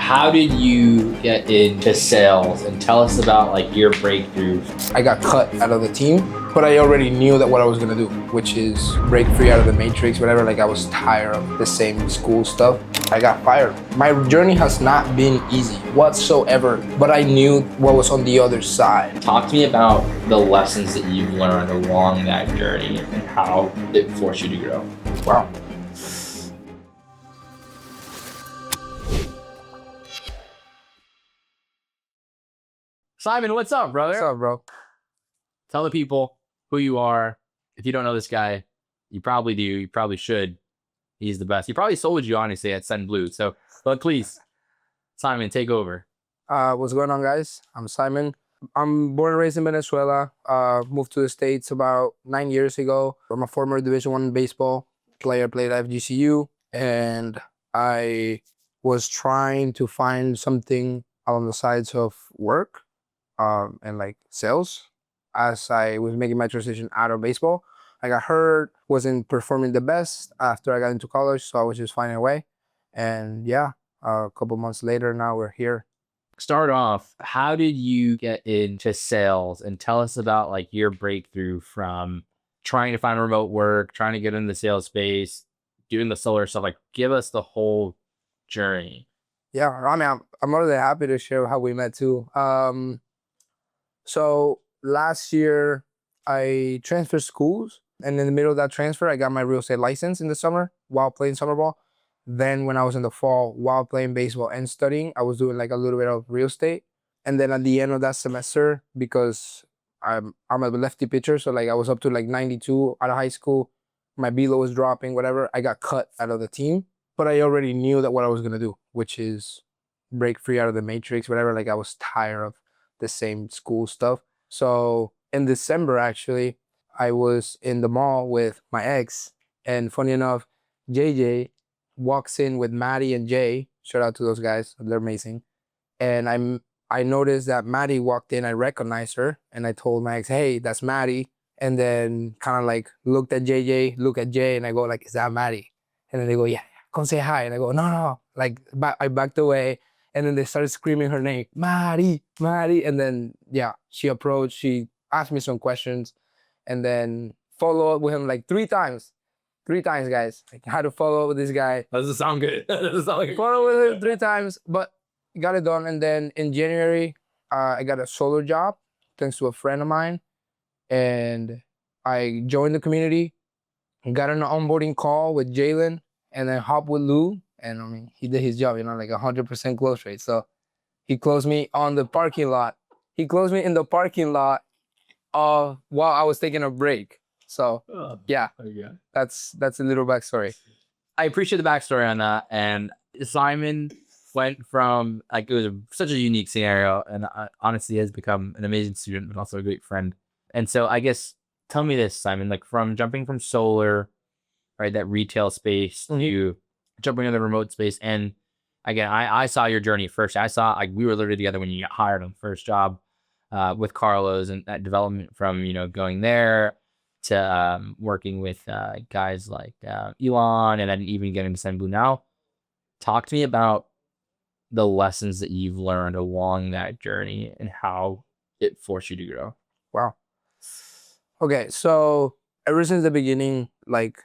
How did you get into sales, and tell us about like your breakthrough? I got cut out of the team, but I already knew that what I was gonna do, which is break free out of the matrix, whatever. Like I was tired of the same school stuff. I got fired. My journey has not been easy whatsoever, but I knew what was on the other side. Talk to me about the lessons that you've learned along that journey and how it forced you to grow. Wow. Simon, what's up, brother? What's up, bro? Tell the people who you are. If you don't know this guy, you probably do. You probably should. He's the best. He probably sold you, honestly, at Sun Blue. So, but please, Simon, take over. What's going on, guys? I'm Simon. I'm born and raised in Venezuela. Moved to the States about 9 years ago. I'm a former Division I baseball player, played at FGCU, and I was trying to find something along the sides of work and like sales as I was making my transition out of baseball. I got hurt, wasn't performing the best after I got into college, so I was just finding a way. And yeah, a couple months later, now we're here. Start off, how did you get into sales, and tell us about like your breakthrough from trying to find remote work, trying to get in the sales space, doing the solar stuff. Like, give us the whole journey. Yeah, I mean, I'm more than happy to share how we met too. So last year I transferred schools, and in the middle of that transfer, I got my real estate license in the summer while playing summer ball. Then when I was in the fall, while playing baseball and studying, I was doing like a little bit of real estate. And then at the end of that semester, because I'm a lefty pitcher, so like I was up to like 92 out of high school, my velo was dropping, whatever. I got cut out of the team, but I already knew that what I was gonna do, which is break free out of the matrix, whatever. Like I was tired of the same school stuff. So in December, actually, I was in the mall with my ex, and funny enough, JJ walks in with Maddie and Jay. Shout out to those guys; they're amazing. And I noticed that Maddie walked in. I recognized her, and I told my ex, "Hey, that's Maddie." And then kind of like looked at JJ, look at Jay, and I go like, "Is that Maddie?" And then they go, "Yeah, come say hi." And I go, "No, no." Like I backed away. And then they started screaming her name, Maddie, Maddie. And then, yeah, she approached, she asked me some questions, and then follow up with him like 3 times. 3 times, guys. Like, I had to follow up with this guy. That doesn't sound good. That doesn't sound like Follow with him 3 times, but got it done. And then in January, I got a solo job thanks to a friend of mine. And I joined the community, got an onboarding call with Jalen, and then hopped with Lou. And I mean, he did his job, like 100% close rate. So he closed me on the parking lot. He closed me in the parking lot while I was taking a break. So yeah, that's a little backstory. I appreciate the backstory on that. And Simon went from like, it was such a unique scenario, and honestly has become an amazing student, but also a great friend. And so I guess, tell me this, Simon, like from jumping from solar, right, that retail space, to jumping into the remote space. And again, I saw your journey first. I saw, like, we were literally together when you got hired on the first job with Carlos, and that development from, going there to working with guys like Elon, and then even getting to Sun Blue now. Talk to me about the lessons that you've learned along that journey and how it forced you to grow. Wow. Okay, so ever since the beginning, like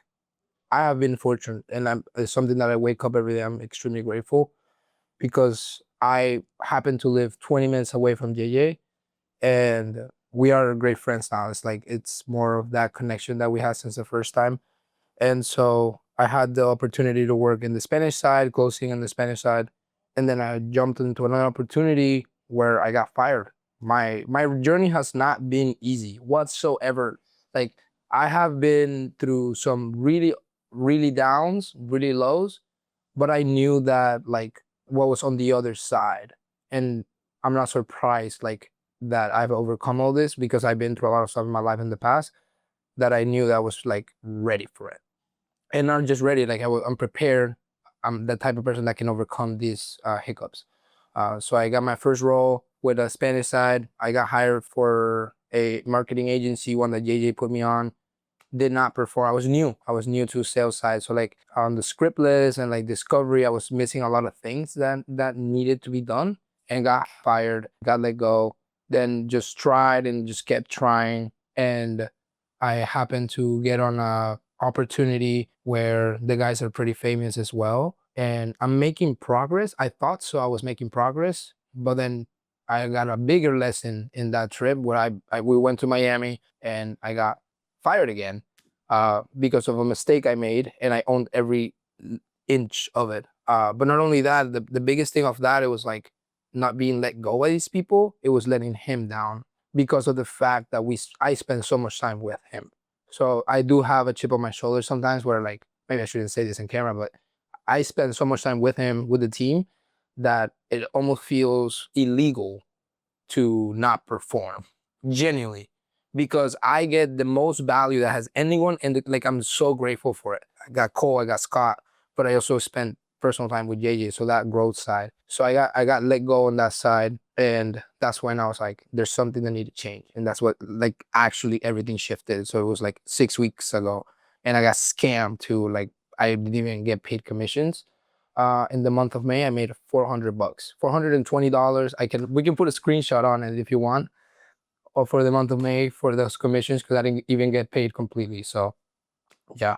I have been fortunate, and it's something that I wake up every day. I'm extremely grateful because I happen to live 20 minutes away from JJ, and we are great friends now. It's like it's more of that connection that we had since the first time. And so I had the opportunity to work in the Spanish side, closing on the Spanish side, and then I jumped into another opportunity where I got fired. My journey has not been easy whatsoever. Like I have been through some really downs, really lows, but I knew that like what was on the other side. And I'm not surprised like that I've overcome all this because I've been through a lot of stuff in my life in the past that I knew that I was like ready for it. And not just ready, like I'm prepared. I'm the type of person that can overcome these hiccups. So I got my first role with a Spanish side. I got hired for a marketing agency, one that JJ put me on. did not perform. I was new. I was new to sales side. So like on the script list and like discovery, I was missing a lot of things that needed to be done, and got fired, got let go, then just tried and just kept trying. And I happened to get on a opportunity where the guys are pretty famous as well. And I'm making progress. I thought so. I was making progress, but then I got a bigger lesson in that trip where we went to Miami and I got fired again because of a mistake I made, and I owned every inch of it. But not only that, the biggest thing of that, it was like not being let go by these people. It was letting him down because of the fact that I spent so much time with him. So I do have a chip on my shoulder sometimes where like, maybe I shouldn't say this in camera, but I spend so much time with him, with the team, that it almost feels illegal to not perform, genuinely, because I get the most value that has anyone, and like I'm so grateful for it. I got Cole, I got Scott, but I also spent personal time with JJ, so that growth side. So I got let go on that side, and that's when I was like, there's something that need to change, and that's what like actually everything shifted. So it was like 6 weeks ago, and I got scammed too. Like I didn't even get paid commissions. In the month of May, I made $400, $420. We can put a screenshot on it if you want, or for the month of May for those commissions, because I didn't even get paid completely. So yeah,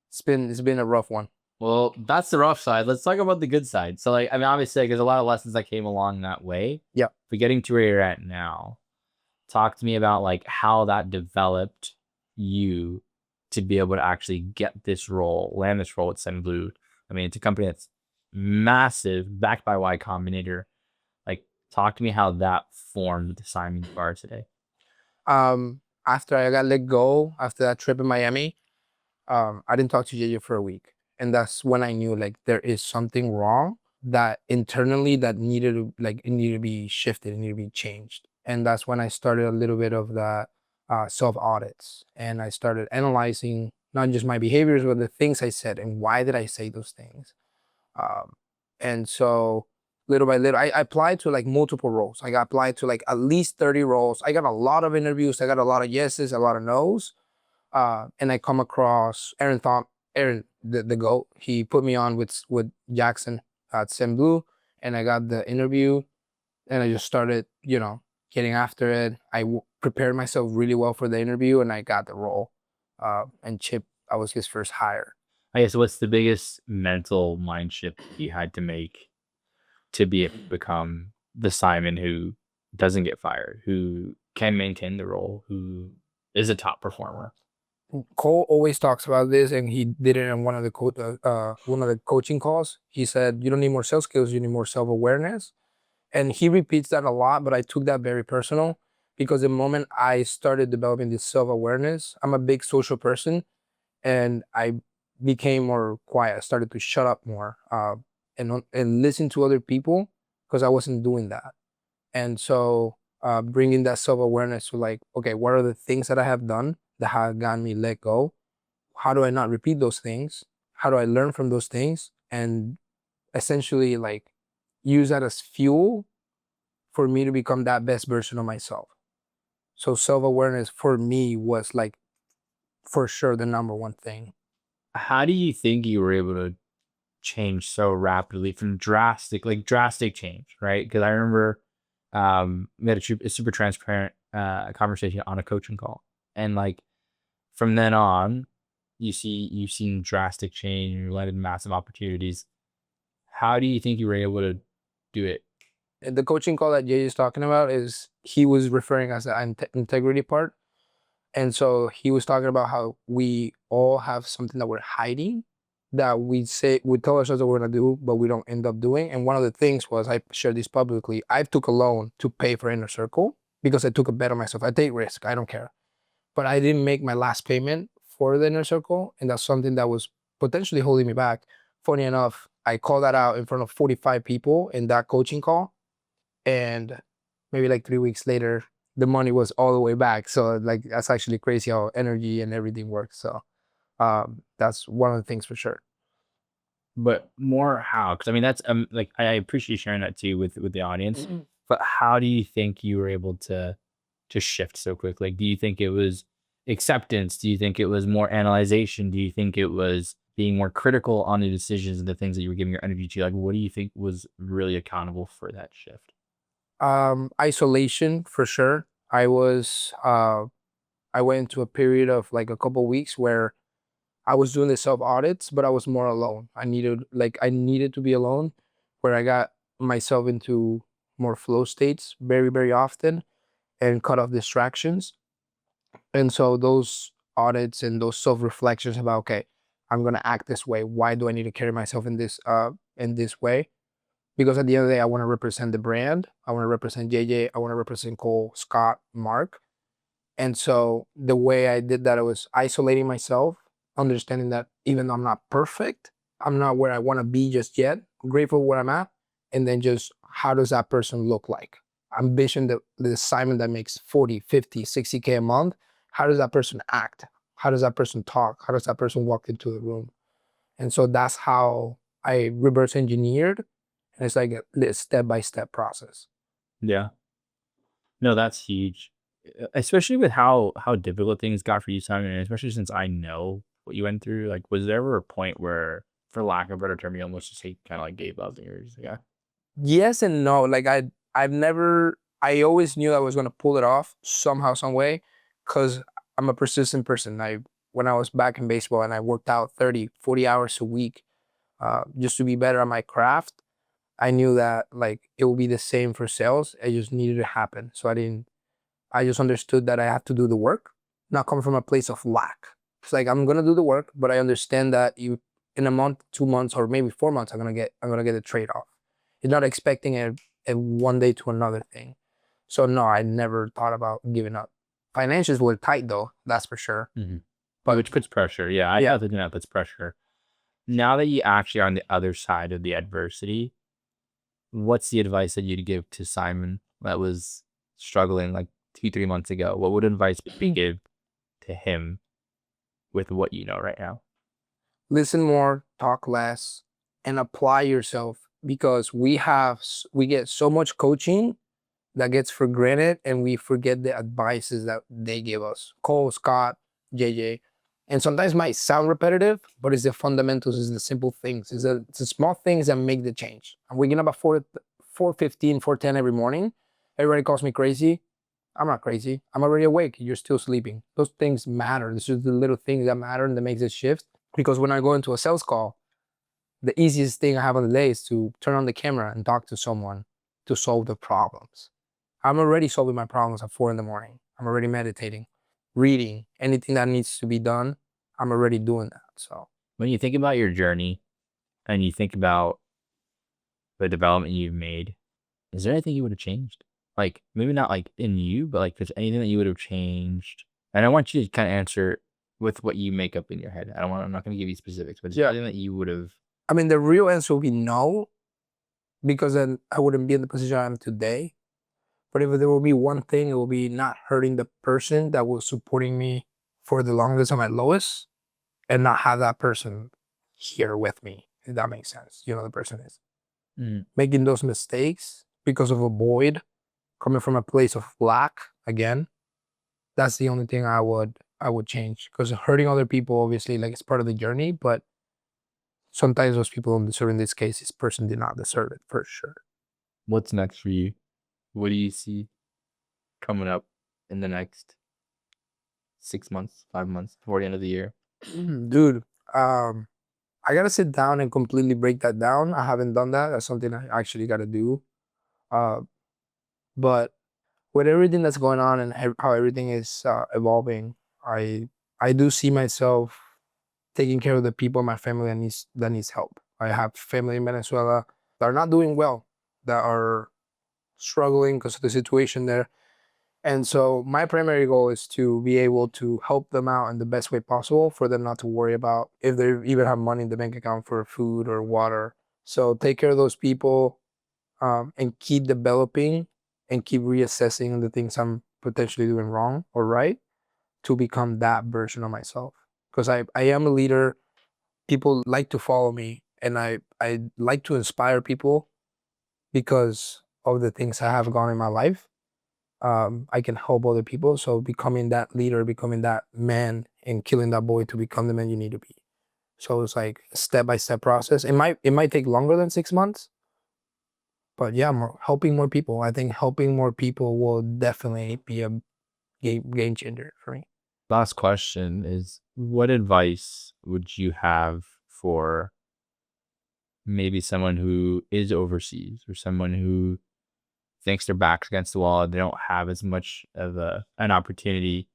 it's been a rough one. Well, that's the rough side. Let's talk about the good side. So, like, I mean, obviously, like, there's a lot of lessons that came along that way. Yeah. But getting to where you're at now, talk to me about like how that developed you to be able to actually get this role, land this role at Sen Blue. I mean, it's a company that's massive, backed by Y Combinator. Like, talk to me how that formed the Simon Bar today. After I got let go after that trip in Miami, I didn't talk to JJ for a week, and that's when I knew like there is something wrong, that internally that needed to like it needed to be shifted, it needed to be changed. And that's when I started a little bit of that self audits, and I started analyzing not just my behaviors but the things I said and why did I say those things. Um, and so little by little, I applied to like multiple roles. I got applied to like at least 30 roles. I got a lot of interviews. I got a lot of yeses, a lot of nos. And I come across Aaron, the GOAT. He put me on with Jackson at Sim Blue, and I got the interview, and I just started, getting after it. Prepared myself really well for the interview, and I got the role. And Chip, I was his first hire. I guess what's the biggest mental mind shift you had to make to be able to become the Simon who doesn't get fired, who can maintain the role, who is a top performer? Cole always talks about this, and he did it in one of the coaching calls. He said, "You don't need more sales skills; you need more self awareness." And he repeats that a lot, but I took that very personal, because the moment I started developing this self awareness, I'm a big social person, and I became more quiet. I started to shut up more, and listen to other people, because I wasn't doing that. And so bringing that self awareness to like, okay, what are the things that I have done that have gotten me let go? How do I not repeat those things? How do I learn from those things? And essentially like use that as fuel for me to become that best version of myself. So self awareness for me was like for sure the number one thing. How do you think you were able to change so rapidly from drastic change, right? Because I remember we had a super transparent conversation on a coaching call, and like from then on, you've seen drastic change, you landed massive opportunities. How do you think you were able to do it? And the coaching call that Jay is talking about is he was referring as the integrity part. And so he was talking about how we all have something that we're hiding, that we tell ourselves that we're gonna do, but we don't end up doing. And one of the things was, I shared this publicly, I took a loan to pay for Inner Circle because I took a bet on myself. I take risk, I don't care. But I didn't make my last payment for the Inner Circle, and that's something that was potentially holding me back. Funny enough, I called that out in front of 45 people in that coaching call, and maybe like 3 weeks later, the money was all the way back. So like that's actually crazy how energy and everything works. So that's one of the things for sure. But more how? Because I mean, that's like I appreciate you sharing that too with the audience. But how do you think you were able to shift so quick? Like, do you think it was acceptance? Do you think it was more analyzation? Do you think it was being more critical on the decisions and the things that you were giving your energy to? Like, what do you think was really accountable for that shift? Isolation for sure. I went into a period of like a couple weeks where I was doing the self audits, but I was more alone. I needed to be alone, where I got myself into more flow states very often and cut off distractions. And so those audits and those self reflections about, okay, I'm gonna act this way. Why do I need to carry myself in this way? Because at the end of the day, I want to represent the brand. I want to represent JJ. I want to represent Cole, Scott, Mark. And so the way I did that, I was isolating myself, understanding that even though I'm not perfect, I'm not where I want to be just yet. I'm grateful where I'm at. And then just how does that person look like? Ambition the Simon that makes 40, 50, 60K a month. How does that person act? How does that person talk? How does that person walk into the room? And so that's how I reverse engineered. And it's like a step-by-step process. Yeah. No, that's huge. Especially with how difficult things got for you, Simon, and especially since I know what you went through. Like, was there ever a point where, for lack of a better term, you almost just kind of like gave up and you were just like, yeah, Yes and no. Like I've never I always knew I was gonna pull it off somehow, some way, because I'm a persistent person. When I was back in baseball and I worked out 30, 40 hours a week, just to be better at my craft, I knew that like it would be the same for sales. It just needed to happen. So I just understood that I have to do the work, not come from a place of lack. It's like I'm gonna do the work, but I understand that you in a month, 2 months, or maybe 4 months, I'm gonna get a trade off. You're not expecting a one day to another thing. So no, I never thought about giving up. Financials were tight though, that's for sure. hmm But which puts pressure. Yeah, I yeah, have to do that. Puts pressure. Now that you actually are on the other side of the adversity, what's the advice that you'd give to Simon that was struggling like 2, 3 months ago? What would advice be give to him with what you know right now? listen more, talk less, and apply yourself because we get so much coaching that gets for granted and we forget the advices that they give us. Cole, Scott, JJ. And sometimes might sound repetitive, but it's the fundamentals, it's the simple things. It's the small things that make the change. I'm waking up at 4:15, 4:10 every morning. Everybody calls me crazy. I'm not crazy. I'm already awake. You're still sleeping. Those things matter. This is the little things that matter and that makes it shift. Because when I go into a sales call, the easiest thing I have on the day is to turn on the camera and talk to someone to solve the problems. I'm already solving my problems at 4 in the morning. I'm already meditating, reading, anything that needs to be done. I'm already doing that. So When you think about your journey and you think about the development you've made, is there anything you would have changed? Like, maybe not like in you, but like, there's anything that you would have changed? And I want you to kind of answer with what you make up in your head. I'm not going to give you specifics, but is there yeah, anything that you would have? I mean, the real answer will be no, because then I wouldn't be in the position I am today. But if there will be one thing, it will be not hurting the person that was supporting me for the longest at my lowest and not have that person here with me, if that makes sense. You know, the person is Mm, making those mistakes because of a void coming from a place of lack again. That's the only thing I would change because hurting other people obviously like it's part of the journey, but sometimes those people don't deserve. In this case, this person did not deserve it for sure. what's next for you? What do you see coming up in the next 6 months, 5 months before the end of the year? Dude, um, I gotta sit down and completely break that down. I haven't done that. That's something I actually gotta do. Uh, but with everything that's going on and how everything is evolving, I I do see myself taking care of the people in my family that needs help. I have family in Venezuela that are not doing well, that are struggling because of the situation there. And so my primary goal is to be able to help them out in the best way possible for them not to worry about if they even have money in the bank account for food or water. So take care of those people, and keep developing and keep reassessing the things I'm potentially doing wrong or right to become that version of myself. Because I am a leader. People like to follow me and I like to inspire people because of the things I have gone in my life. I can help other people. So becoming that leader, becoming that man, and killing that boy to become the man you need to be. So it's like a step-by-step process. It might take longer than 6 months, but yeah, helping more people. I think helping more people will definitely be a game changer for me. Last question is, what advice would you have for maybe someone who is overseas or someone who thinks their back's against the wall, they don't have as much of an opportunity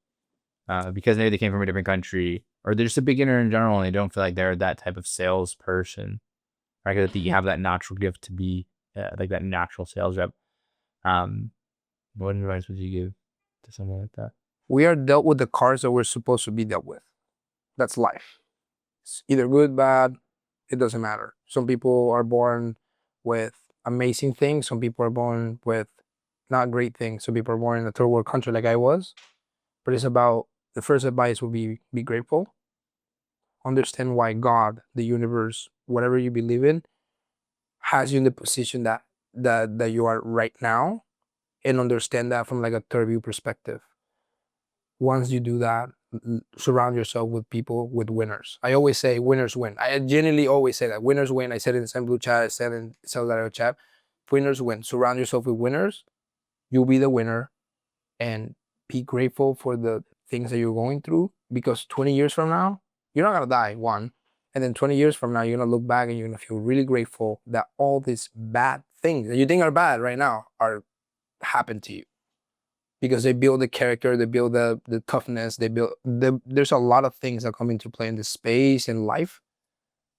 because maybe they came from a different country, or they're just a beginner in general and they don't feel like they're that type of salesperson, right? That you have that natural gift to be like that natural sales rep. Um, what advice would you give to someone like that? We are dealt with the cards that we're supposed to be dealt with. That's life. It's either good, bad, it doesn't matter. Some people are born with amazing things. Some people are born with not great things. Some people are born in a third world country like I was. But it's about, the first advice would be grateful. Understand why God, the universe, whatever you believe in, has you in the position that you are right now, and understand that from like a third view perspective. Once you do that, surround yourself with people, with winners. I always say winners win. I genuinely always say that winners win. I said it in San Blue chat, I said it in Salvador chat. Winners win. Surround yourself with winners. You'll be the winner, and be grateful for the things that you're going through, because 20 years from now, you're not gonna die, one. And then 20 years from now, you're gonna look back and you're gonna feel really grateful that all these bad things that you think are bad right now are happened to you, because they build the character, they build the toughness, there's a lot of things that come into play in this space in life.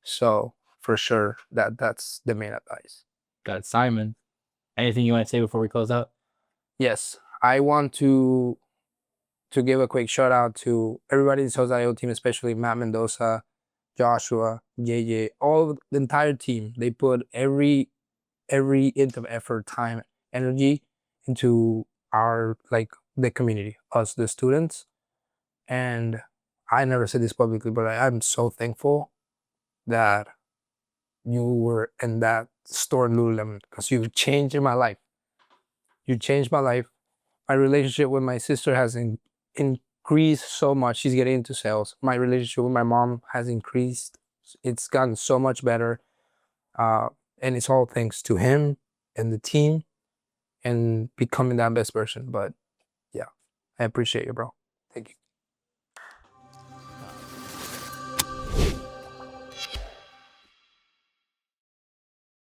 So for sure, that's the main advice. Got it, Simon. Anything you want to say before we close out? Yes, I want to give a quick shout out to everybody in the South team, especially Matt Mendoza, Joshua, JJ, all the entire team. They put every inch of effort, time, energy into our, like, the community, us, the students. And I never said this publicly, but I'm so thankful that you were in that store in Lululemon, because you've changed my life. You changed my life. My relationship with my sister has increased so much. She's getting into sales. My relationship with my mom has increased. It's gotten so much better. And it's all thanks to him and the team and becoming that best person. But yeah, I appreciate you, bro. Thank you.